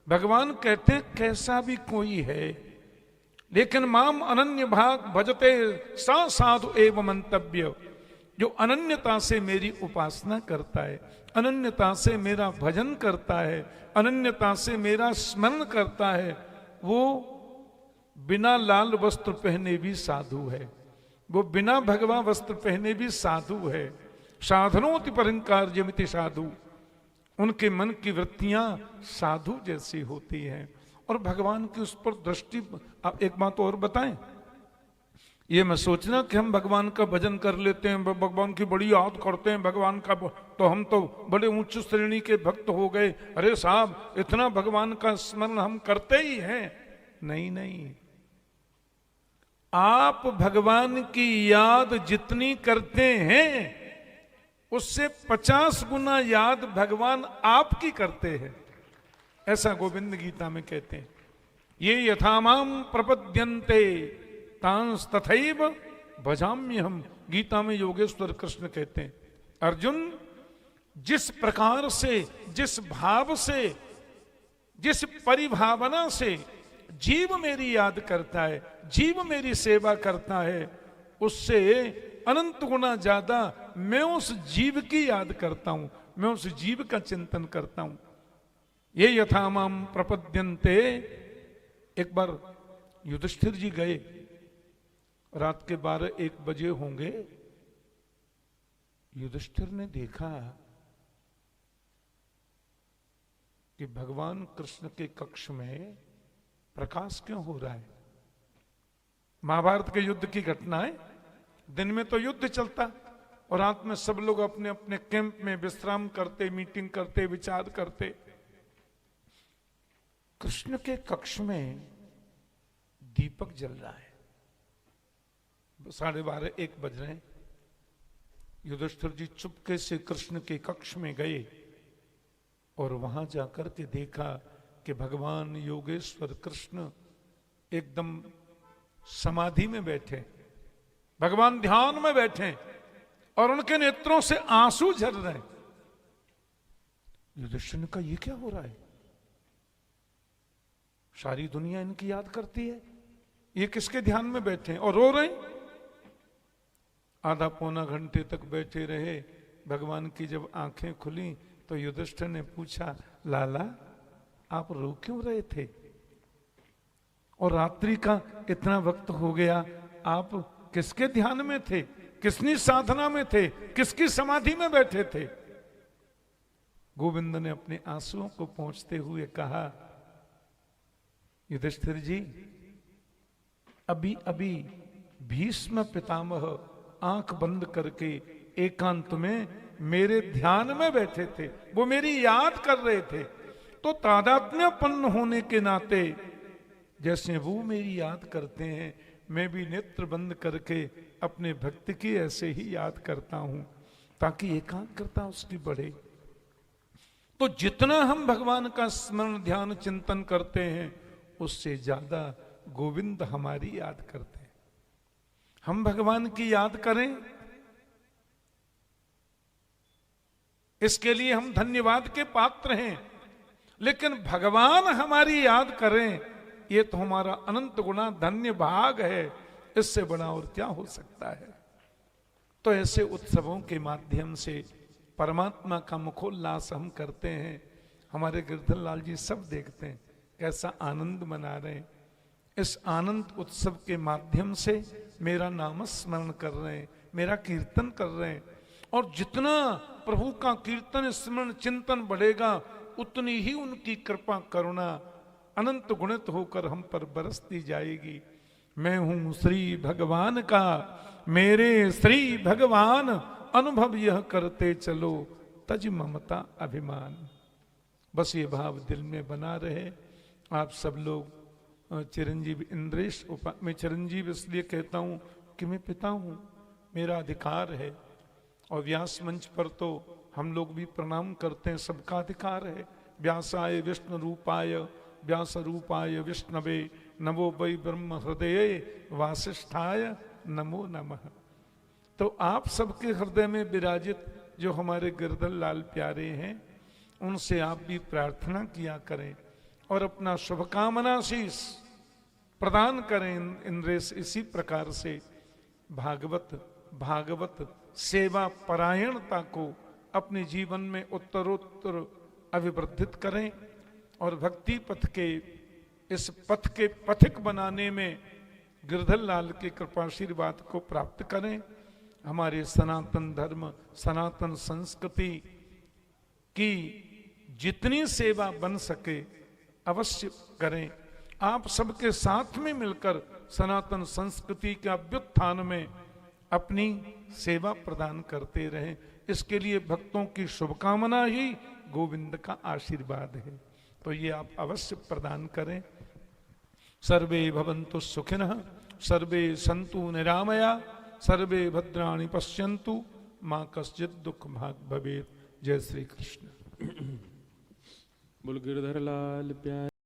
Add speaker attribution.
Speaker 1: भगवान कहते हैं कैसा भी कोई है, लेकिन माम अनन्य भाग भजते सा साधु एवं मंतव्य, जो अनन्यता से मेरी उपासना करता है, अनन्यता से मेरा भजन करता है, अनन्यता से मेरा स्मरण करता है, वो बिना लाल वस्त्र पहने भी साधु है, वो बिना भगवा वस्त्र पहने भी साधु है। साधनों परिंकार्यमिति साधु, उनके मन की वृत्तियां साधु जैसी होती हैं और भगवान की उस पर दृष्टि। आप एक बात और बताएं, ये मैं सोचना कि हम भगवान का भजन कर लेते हैं, भगवान की बड़ी याद करते हैं भगवान का, तो हम तो बड़े उच्च श्रेणी के भक्त हो गए। अरे साहब, इतना भगवान का स्मरण हम करते ही हैं। नहीं नहीं, आप भगवान की याद जितनी करते हैं उससे 50 गुना याद भगवान आपकी करते हैं, ऐसा गोविंद गीता में कहते हैं। ये यथामाम प्रपद्यन्ते तांस तथैव भजाम्यहम, गीता में योगेश्वर कृष्ण कहते हैं। अर्जुन, जिस प्रकार से, जिस भाव से, जिस परिभावना से जीव मेरी याद करता है, जीव मेरी सेवा करता है, उससे अनंत गुना ज्यादा मैं उस जीव की याद करता हूं, मैं उस जीव का चिंतन करता हूं। ये यथामाम प्रपद्यन्ते। एक बार युधिष्ठिर जी गए, रात के 12-1 बजे होंगे, युधिष्ठिर ने देखा कि भगवान कृष्ण के कक्ष में प्रकाश क्यों हो रहा है। महाभारत के युद्ध की घटना है, दिन में तो युद्ध चलता और रात में सब लोग अपने अपने कैंप में विश्राम करते, मीटिंग करते, विचार करते। कृष्ण के कक्ष में दीपक जल रहा है, 12:30-1 बज रहे हैं। युधिष्ठिर जी चुपके से कृष्ण के कक्ष में गए और वहां जाकर के देखा कि भगवान योगेश्वर कृष्ण एकदम समाधि में बैठे, भगवान ध्यान में बैठे और उनके नेत्रों से आंसू झर रहे हैं। युधिष्ठिर ने कहा, ये क्या हो रहा है? सारी दुनिया इनकी याद करती है, ये किसके ध्यान में बैठे और रो रहे हैं? आधा पौना घंटे तक बैठे रहे। भगवान की जब आंखें खुली तो युधिष्ठिर ने पूछा, लाला आप रो क्यों रहे थे? और रात्रि का इतना वक्त हो गया, आप किसके ध्यान में थे, किसनी साधना में थे, किसकी समाधि में बैठे थे? गोविंद ने अपने आंसुओं को पोंछते हुए कहा, युधिष्ठिर जी, अभी अभी भीष्म पितामह आंख बंद करके एकांत में मेरे ध्यान में बैठे थे, वो मेरी याद कर रहे थे। तो तादात्म्यपन्न होने के नाते जैसे वो मेरी याद करते हैं, मैं भी नेत्र बंद करके अपने भक्त की ऐसे ही याद करता हूं, ताकि एकाग्रता उसकी बढ़े। तो जितना हम भगवान का स्मरण ध्यान चिंतन करते हैं, उससे ज्यादा गोविंद हमारी याद करते हैं। हम भगवान की याद करें, इसके लिए हम धन्यवाद के पात्र हैं, लेकिन भगवान हमारी याद करें, ये तो हमारा अनंत गुना धन्य भाग है। इससे बड़ा और क्या हो सकता है? तो ऐसे उत्सवों के माध्यम से परमात्मा का मुखोल्लास हम करते हैं। हमारे गिरधर लाल जी सब देखते हैं कैसा आनंद मना रहे हैं। इस आनंद उत्सव के माध्यम से मेरा नाम स्मरण कर रहे हैं, मेरा कीर्तन कर रहे हैं। और जितना प्रभु का कीर्तन स्मरण चिंतन बढ़ेगा, उतनी ही उनकी कृपा करुणा अनंत गुणित होकर हम पर बरसती जाएगी। मैं हूं श्री भगवान का, मेरे श्री भगवान अनुभव यह करते चलो, तज ममता अभिमान। बस ये भाव दिल में बना रहे। आप सब लोग चिरंजीव इंद्रेश, मैं चिरंजीव इसलिए कहता हूं कि मैं पिता हूं, मेरा अधिकार है। और व्यास मंच पर तो हम लोग भी प्रणाम करते हैं, सबका अधिकार है। व्यासाय विष्णु रूपाय व्यास रूपाय विष्णवे नमो वै ब्रह्म हृदये वासिष्ठाय नमो नमः। तो आप सबके हृदय में विराजित जो हमारे गिरधर लाल प्यारे हैं, उनसे आप भी प्रार्थना किया करें और अपना शुभकामना शीश प्रदान करें इंद्रेश। इसी प्रकार से भागवत सेवा परायणता को अपने जीवन में उत्तरोत्तर अभिवृद्धित करें और भक्ति पथ के इस पथ के पथिक बनाने में गिरधर लाल के कृपाशीर्वाद को प्राप्त करें। हमारे सनातन धर्म सनातन संस्कृति की जितनी सेवा बन सके अवश्य करें। आप सबके साथ में मिलकर सनातन संस्कृति के अभ्युत्थान में अपनी सेवा प्रदान करते रहें। इसके लिए भक्तों की शुभकामना ही गोविंद का आशीर्वाद है, तो ये आप अवश्य प्रदान करें। सर्वे भवन्तु सुखिनः, सर्वे सन्तु निरामया, सर्वे भद्राणि पश्यन्तु, मां कश्चित् दुख भाग् भवेत्। जय श्री कृष्ण।
Speaker 2: बोल गिरधर लाल प्यारे।